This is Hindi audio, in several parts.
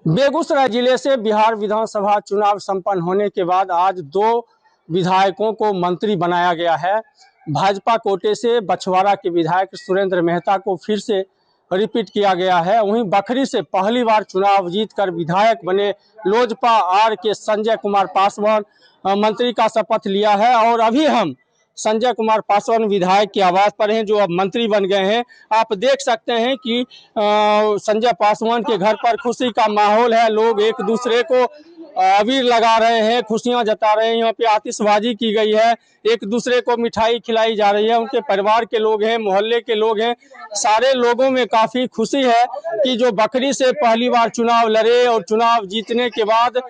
बेगूसराय जिले से बिहार विधानसभा चुनाव संपन्न होने के बाद आज दो विधायकों को मंत्री बनाया गया है। भाजपा कोटे से बछवाड़ा के विधायक सुरेंद्र मेहता को फिर से रिपीट किया गया है। वहीं बखरी से पहली बार चुनाव जीतकर विधायक बने लोजपा आर के संजय कुमार पासवान मंत्री का शपथ लिया है। और अभी हम संजय कुमार पासवान विधायक के आवास पर हैं, जो अब मंत्री बन गए हैं। आप देख सकते हैं कि संजय पासवान के घर पर खुशी का माहौल है। लोग एक दूसरे को अबीर लगा रहे हैं, खुशियां जता रहे हैं। यहाँ पे आतिशबाजी की गई है, एक दूसरे को मिठाई खिलाई जा रही है। उनके परिवार के लोग हैं, मोहल्ले के लोग हैं, सारे लोगों में काफी खुशी है कि जो बखरी से पहली बार चुनाव लड़े और चुनाव जीतने के बाद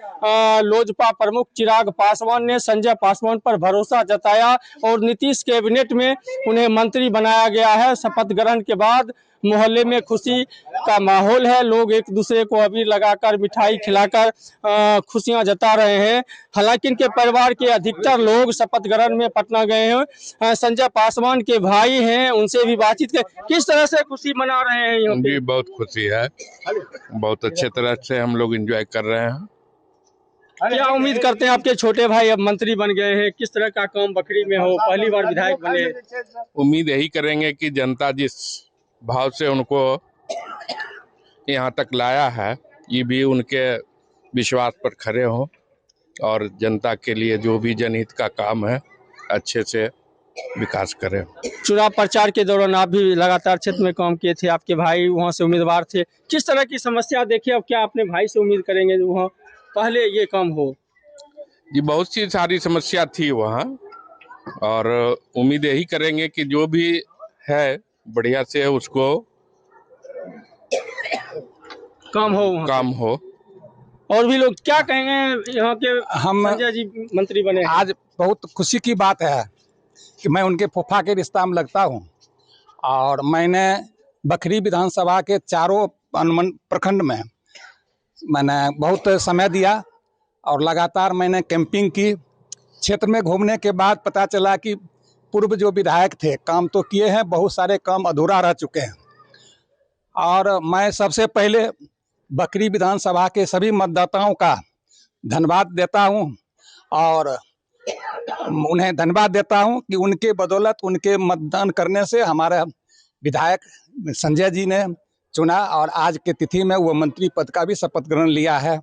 लोजपा प्रमुख चिराग पासवान ने संजय पासवान पर भरोसा जताया और नीतीश कैबिनेट में उन्हें मंत्री बनाया गया है। शपथ ग्रहण के बाद मोहल्ले में खुशी का माहौल है। लोग एक दूसरे को अबीर लगाकर मिठाई खिलाकर खुशियां जता रहे हैं। हालांकि इनके परिवार के अधिकतर लोग शपथ ग्रहण में पटना गए हैं। संजय पासवान के भाई हैं, उनसे भी बातचीत कर किस तरह से खुशी मना रहे हैं। यहाँ जी बहुत खुशी है, बहुत अच्छे तरह से हम लोग एंजॉय कर रहे हैं। क्या उम्मीद करते हैं आपके छोटे भाई अब मंत्री बन गए हैं, किस तरह का काम बखरी में हो, पहली बार विधायक बने? उम्मीद यही करेंगे कि जनता जिस भाव से उनको यहाँ तक लाया है, ये भी उनके विश्वास पर खरे हों और जनता के लिए जो भी जनहित का काम है अच्छे से विकास करें। चुनाव प्रचार के दौरान आप भी लगातार क्षेत्र में काम किए थे, आपके भाई वहाँ से उम्मीदवार थे, किस तरह की समस्या देखी? अब क्या अपने भाई से उम्मीद करेंगे जो वहाँ पहले ये काम हो? जी बहुत सी सारी समस्या थी वहाँ, और उम्मीद यही करेंगे कि जो भी है बढ़िया से उसको काम हो। और भी लोग क्या कहेंगे? यहाँ के हम संजय जी मंत्री बने, आज बहुत खुशी की बात है कि मैं उनके फूफा के रिश्ता में लगता हूँ। और मैंने बखरी विधानसभा के चारों प्रखंड में मैंने बहुत समय दिया और लगातार मैंने कैंपिंग की। क्षेत्र में घूमने के बाद पता चला कि पूर्व जो विधायक थे काम तो किए हैं, बहुत सारे काम अधूरा रह चुके हैं। और मैं सबसे पहले बखरी विधानसभा के सभी मतदाताओं का धन्यवाद देता हूं और उन्हें धन्यवाद देता हूं कि उनके बदौलत, उनके मतदान करने से हमारा विधायक संजय जी ने चुना और आज के तिथि में वो मंत्री पद का भी शपथ ग्रहण लिया है।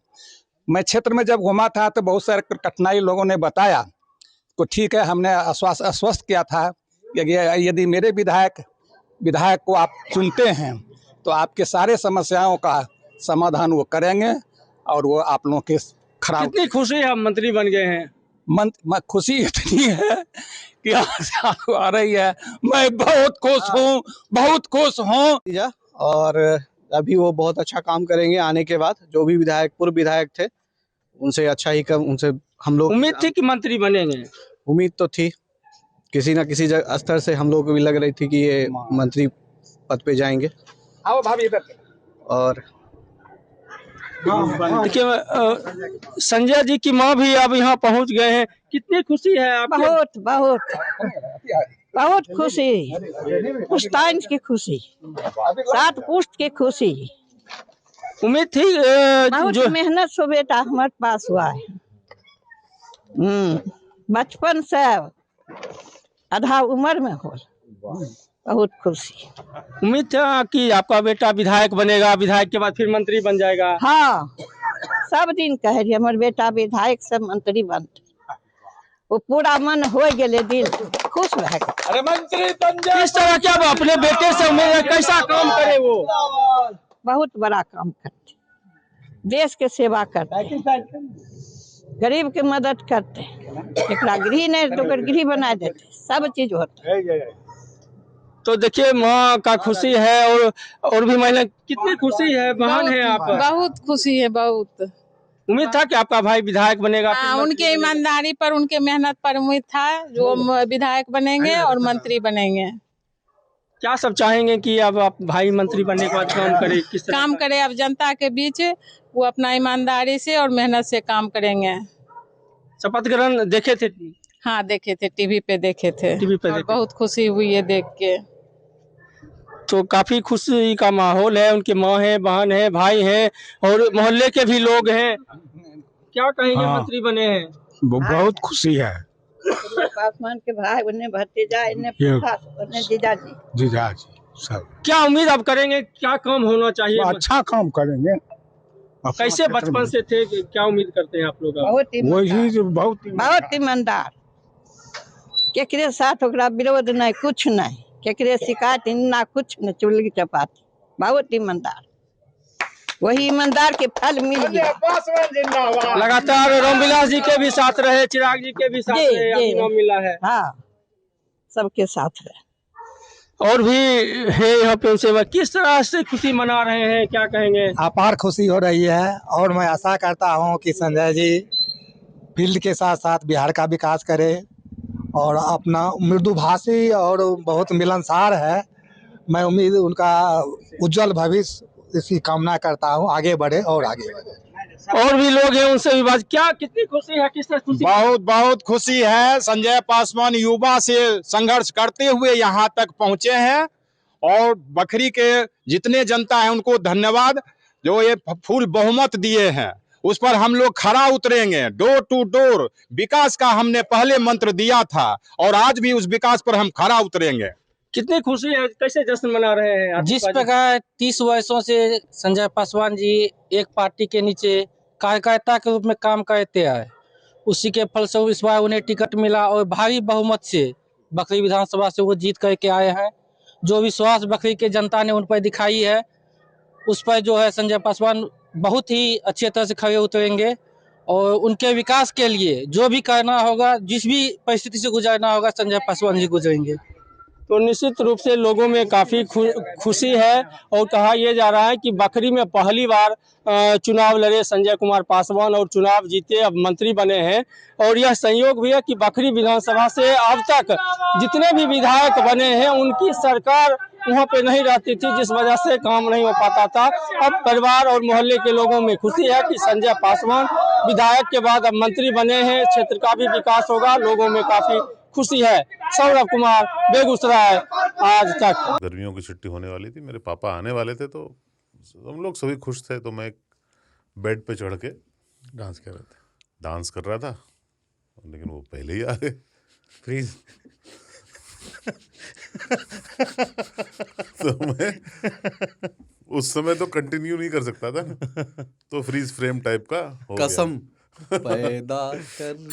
मैं क्षेत्र में जब घूमा था तो बहुत सारे कठिनाई लोगों ने बताया, तो ठीक है, हमने आश्वस्त किया था कि यदि मेरे विधायक को आप चुनते हैं तो आपके सारे समस्याओं का समाधान वो करेंगे और वो आप लोगों के खराब। कितनी खुशी है मंत्री बन गए हैं? खुशी इतनी है कि आ रही है। मैं बहुत खुश हूँ, बहुत खुश हूँ। और अभी वो बहुत अच्छा काम करेंगे आने के बाद। जो भी पूर्व विधायक थे उनसे अच्छा ही काम, उनसे हम लोग उम्मीद थी कि मंत्री बनेंगे। उम्मीद तो थी, किसी ना किसी स्तर से हम लोग को भी लग रही थी कि ये मंत्री पद पे जाएंगे। आओ भाभी इधर। और देखिए संजय जी की माँ भी अब यहाँ पहुँच गए हैं, कितनी खुशी है आप? बहुत बहुत बहुत खुशी, पुश्तैन की खुशी, 7 पुश्त की खुशी। उम्मीद थी बहुत जो मेहनत से बेटा हमारे पास हुआ है। बचपन से आधा उम्र में हो, बहुत खुशी। उम्मीद था कि आपका बेटा विधायक बनेगा, विधायक के बाद फिर मंत्री बन जाएगा। हाँ, सब दिन कह रही हमारे बेटा विधायक से मंत्री बनते, वो पूरा मन हो गए, दिल खुश रह गया। अरे मंत्री किस तरह क्या अपने बेटे से उम्मीद, कैसा काम करे वो? बहुत बड़ा काम करते, देश के सेवा करते, गरीब के मदद करते, एक गृह नहीं तो गृह बना देते, सब चीज होता। तो देखिए माँ का खुशी है और भी महिला कितनी खुशी है, बहन है आप? बहुत खुशी है, बहुत। उम्मीद था कि आपका भाई विधायक बनेगा? उनके ईमानदारी पर, उनके मेहनत पर उम्मीद था जो विधायक बनेंगे और मंत्री बनेंगे। क्या सब चाहेंगे कि अब आप भाई मंत्री बनने के बाद काम करे? किस तरह काम करे अब जनता के बीच, वो अपना ईमानदारी से और मेहनत से काम करेंगे। शपथ ग्रहण देखे थे? हाँ देखे थे, टीवी पे देखे थे। टीवी पे बहुत खुशी हुई है देख के। तो काफी खुशी का माहौल है, उनके माँ है, बहन है, भाई है और मोहल्ले के भी लोग हैं। क्या कहेंगे हाँ। मंत्री बने हैं? बहुत खुशी है। पासवान के भाई उन्हें भतीजा इन्हें ये- फूफा उन्हें जीजाजी जीजा जी सब क्या उम्मीद अब करेंगे, क्या काम होना चाहिए? अच्छा काम करेंगे। कैसे बचपन से थे, क्या उम्मीद करते हैं आप लोग अब? बहुत ईमानदार वही जो बहुत ईमानदार केकरे साथ ओकरा विरोध नहीं कुछ नहीं केकरे शिकायत ना कुछ न चुगली चपाती बहुत ईमानदार वही ईमानदार के फल मिल गया। लगातार रामविलास जी के भी साथ रहे, चिराग जी के भी साथ जी, रहे, जी। अभी नाम मिला है हाँ सबके साथ रहे। और भी है यहाँ पे उनसे। किस तरह से खुशी मना रहे हैं, क्या कहेंगे? अपार खुशी हो रही है और मैं आशा करता हूं कि संजय जी फील्ड के साथ साथ बिहार का विकास करें और अपना मृदुभाषी और बहुत मिलनसार है। मैं उम्मीद उनका उज्जवल भविष्य इसकी कामना करता हूं, आगे बढ़े और आगे बढ़े। और भी लोग हैं, उनसे भी बात। क्या कितनी खुशी है, किस तरह खुशी? बहुत बहुत खुशी है। संजय पासवान युवा से संघर्ष करते हुए यहाँ तक पहुंचे हैं और बखरी के जितने जनता है उनको धन्यवाद जो ये फुल बहुमत दिए हैं, उस पर हम लोग खरा उतरेंगे। डोर टू डोर विकास का हमने पहले मंत्र दिया था और आज भी उस विकास पर हम खरा उतरेंगे। कितनी खुशी है, कैसे जश्न मना रहे हैं? जिस प्रकार 30 वर्षों से संजय पासवान जी एक पार्टी के नीचे कार्यकर्ता के रूप में काम करते आए, उसी के फलस्वरूप इस बार उन्हें टिकट मिला और भारी बहुमत से बखरी विधानसभा से वो जीत करके आए हैं। जो विश्वास बखरी के जनता ने उन पर दिखाई है, उस पर जो है संजय पासवान बहुत ही अच्छे तरह से खड़े उतरेंगे और उनके विकास के लिए जो भी करना होगा, जिस भी परिस्थिति से गुजरना होगा, संजय पासवान जी गुजरेंगे। तो निश्चित रूप से लोगों में काफी खुशी है और कहा यह जा रहा है कि बखरी में पहली बार चुनाव लड़े संजय कुमार पासवान और चुनाव जीते, अब मंत्री बने हैं। और यह संयोग भी है कि बखरी विधानसभा से अब तक जितने भी विधायक बने हैं उनकी सरकार वहाँ पे नहीं रहती थी, जिस वजह से काम नहीं हो पाता था। अब परिवार और मोहल्ले के लोगों में खुशी है कि संजय पासवान विधायक के बाद अब मंत्री बने हैं, क्षेत्र का भी विकास होगा, लोगों में काफी खुशी है। सौरभ कुमार, बेगूसराय, आज तक। गर्मियों की छुट्टी होने वाली थी, मेरे पापा आने वाले थे तो हम लोग सभी खुश थे। तो मैं एक बेड पे चढ़ के डांस कर रहा था, लेकिन वो पहले ही आ गए। प्लीज तो मैं उस समय तो कंटिन्यू नहीं कर सकता था, तो फ्रीज फ्रेम टाइप का हो कसम पैदा कर